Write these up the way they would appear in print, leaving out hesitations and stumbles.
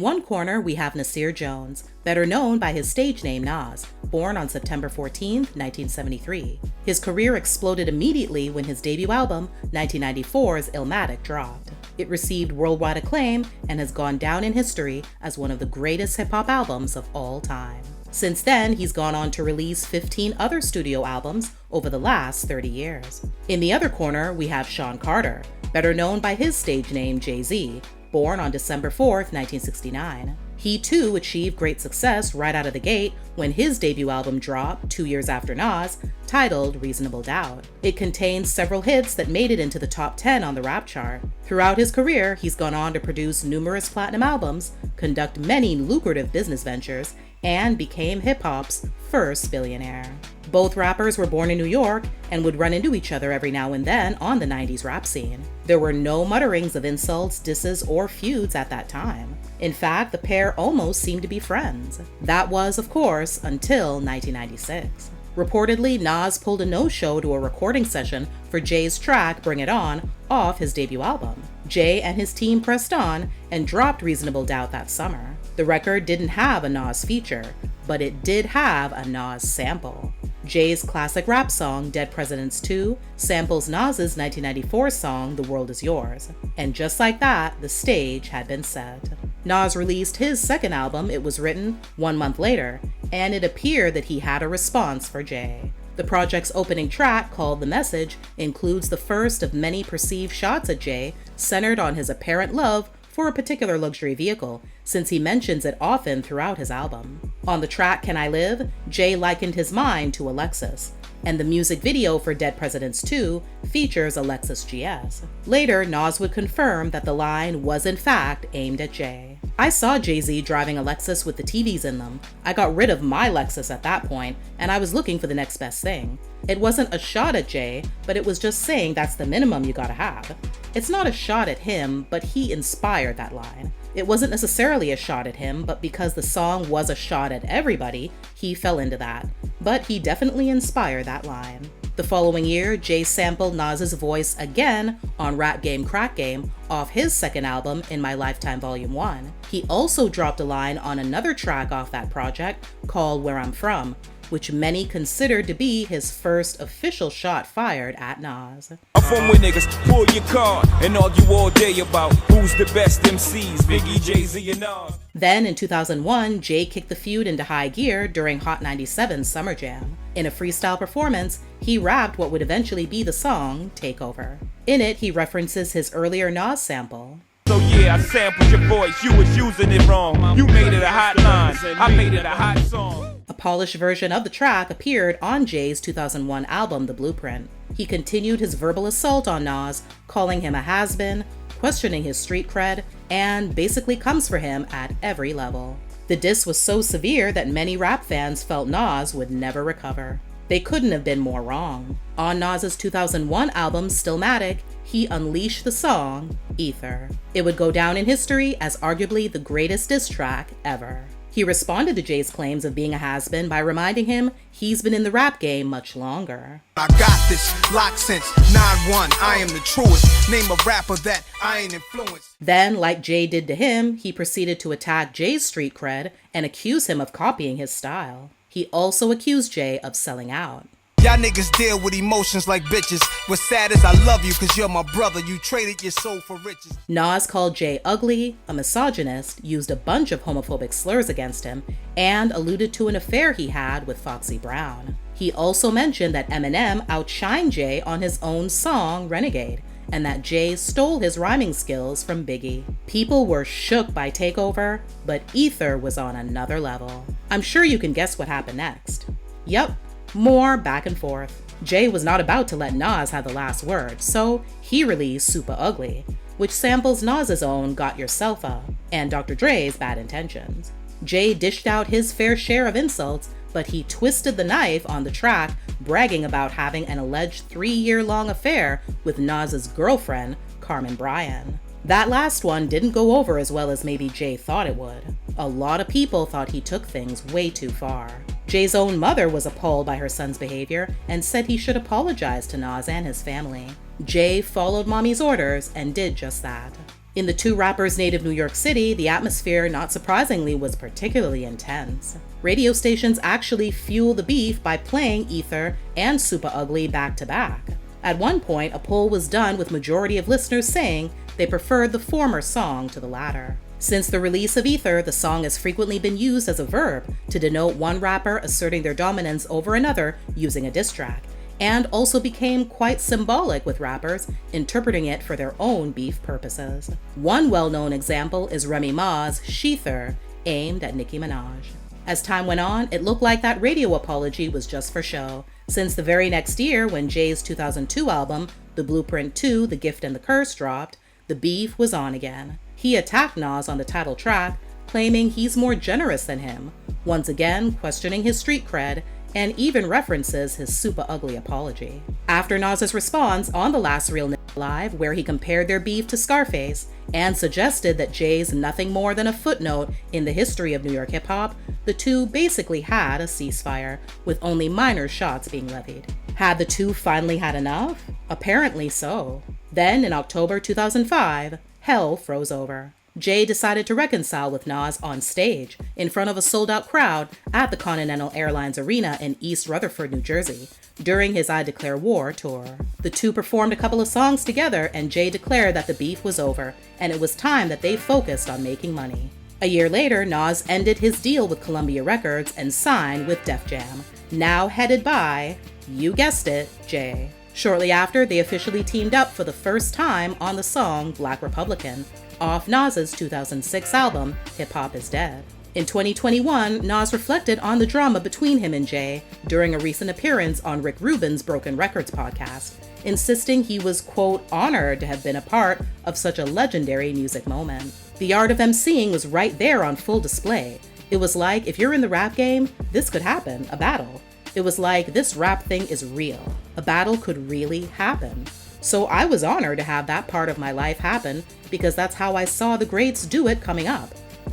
In one corner, we have Nasir Jones, better known by his stage name Nas, born on September 14, 1973. His career exploded immediately when his debut album, 1994's Illmatic, dropped. It received worldwide acclaim and has gone down in history as one of the greatest hip-hop albums of all time. Since then, he's gone on to release 15 other studio albums over the last 30 years. In the other corner, we have Shawn Carter, better known by his stage name Jay-Z, born on December 4, 1969. He too achieved great success right out of the gate when his debut album dropped 2 years after Nas, titled Reasonable Doubt. It contains several hits that made it into the top 10 on the rap chart. Throughout his career, he's gone on to produce numerous platinum albums, conduct many lucrative business ventures, and became hip-hop's first billionaire. Both rappers were born in New York and would run into each other every now and then on the 90s rap scene. There were no mutterings of insults, disses, or feuds at that time. In fact, the pair almost seemed to be friends. That was, of course, until 1996. Reportedly, Nas pulled a no-show to a recording session for Jay's track Bring It On off his debut album. Jay and his team pressed on and dropped Reasonable Doubt that summer. The record didn't have a Nas feature, but it did have a Nas sample. Jay's classic rap song, Dead Presidents 2, samples Nas's 1994 song, The World Is Yours. And just like that, the stage had been set. Nas released his second album, It Was Written, 1 month later, and it appeared that he had a response for Jay. The project's opening track, called The Message, includes the first of many perceived shots at Jay, centered on his apparent love for a particular luxury vehicle, since he mentions it often throughout his album. On the track Can I Live, Jay likened his mind to a Lexus, and the music video for Dead Presidents 2 features a Lexus GS. Later, Nas would confirm that the line was in fact aimed at Jay. I saw Jay-Z driving a Lexus with the TVs in them. I got rid of my Lexus at that point, and I was looking for the next best thing. It wasn't a shot at Jay, but it was just saying that's the minimum you gotta have. It's not a shot at him, but he inspired that line. It wasn't necessarily a shot at him, but because the song was a shot at everybody, he fell into that. But he definitely inspired that line. The following year, Jay sampled Nas's voice again on Rap Game Crack Game off his second album, In My Lifetime Volume 1. He also dropped a line on another track off that project called Where I'm From, which many considered to be his first official shot fired at Nas. I'm from where niggas pull your card and argue all day about who's the best MCs, Biggie, Jay-Z, and Nas. Then in 2001, Jay kicked the feud into high gear during Hot 97's Summer Jam. In a freestyle performance, he rapped what would eventually be the song Takeover. In it, he references his earlier Nas sample. So yeah, I sampled your voice, you was using it wrong. You made it a hot line, I made it a hot song. A polished version of the track appeared on Jay's 2001 album, The Blueprint. He continued his verbal assault on Nas, calling him a has-been, questioning his street cred, and basically comes for him at every level. The diss was so severe that many rap fans felt Nas would never recover. They couldn't have been more wrong. On Nas's 2001 album, Stillmatic, he unleashed the song, Ether. It would go down in history as arguably the greatest diss track ever. He responded to Jay's claims of being a has-been by reminding him he's been in the rap game much longer. I got this locked since 9-1, I am the truest. Name a rapper that I ain't influenced. Then, like Jay did to him, he proceeded to attack Jay's street cred and accuse him of copying his style. He also accused Jay of selling out. Y'all niggas deal with emotions like bitches. What's sad is I love you cause you're my brother. You traded your soul for riches. Nas called Jay ugly, a misogynist, used a bunch of homophobic slurs against him, and alluded to an affair he had with Foxy Brown. He also mentioned that Eminem outshined Jay on his own song, Renegade, and that Jay stole his rhyming skills from Biggie. People were shook by Takeover, but Ether was on another level. I'm sure you can guess what happened next. Yup. More back and forth. Jay was not about to let Nas have the last word, so he released Super Ugly, which samples Nas's own Got Yourself Up and Dr. Dre's Bad Intentions. Jay dished out his fair share of insults, but he twisted the knife on the track, bragging about having an alleged 3-year-long affair with Nas's girlfriend, Carmen Bryan. That last one didn't go over as well as maybe Jay thought it would. A lot of people thought he took things way too far. Jay's own mother was appalled by her son's behavior and said he should apologize to Nas and his family. Jay followed mommy's orders and did just that. In the two rappers' native New York City, the atmosphere, not surprisingly, was particularly intense. Radio stations actually fuel the beef by playing Ether and Super Ugly back to back. At one point, a poll was done with majority of listeners saying they preferred the former song to the latter. Since the release of Ether, the song has frequently been used as a verb to denote one rapper asserting their dominance over another using a diss track, and also became quite symbolic with rappers interpreting it for their own beef purposes. One well-known example is Remy Ma's Sheether, aimed at Nicki Minaj. As time went on, it looked like that radio apology was just for show, since the very next year when Jay's 2002 album, The Blueprint 2, The Gift and the Curse dropped, the beef was on again. He attacked Nas on the title track, claiming he's more generous than him, once again questioning his street cred, and even references his Super Ugly apology. After Nas's response on the last Real Nigga Live, where he compared their beef to Scarface and suggested that Jay's nothing more than a footnote in the history of New York hip-hop, the two basically had a ceasefire, with only minor shots being levied. Had the two finally had enough? Apparently so. Then, in October 2005, hell froze over. Jay decided to reconcile with Nas on stage, in front of a sold-out crowd at the Continental Airlines Arena in East Rutherford, New Jersey, during his I Declare War tour. The two performed a couple of songs together, and Jay declared that the beef was over, and it was time that they focused on making money. A year later, Nas ended his deal with Columbia Records and signed with Def Jam, now headed by, you guessed it, Jay. Shortly after, they officially teamed up for the first time on the song Black Republican, off Nas's 2006 album, Hip Hop Is Dead. In 2021, Nas reflected on the drama between him and Jay during a recent appearance on Rick Rubin's Broken Records podcast, insisting he was, quote, honored to have been a part of such a legendary music moment. The art of emceeing was right there on full display. It was like, if you're in the rap game, this could happen, a battle. It was like, this rap thing is real. A battle could really happen. So I was honored to have that part of my life happen because that's how I saw the greats do it coming up.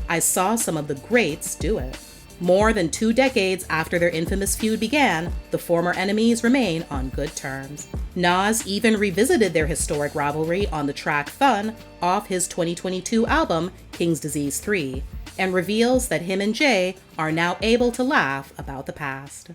I saw some of the greats do it. More than 2 decades after their infamous feud began, the former enemies remain on good terms. Nas even revisited their historic rivalry on the track Fun off his 2022 album King's Disease 3, and reveals that him and Jay are now able to laugh about the past.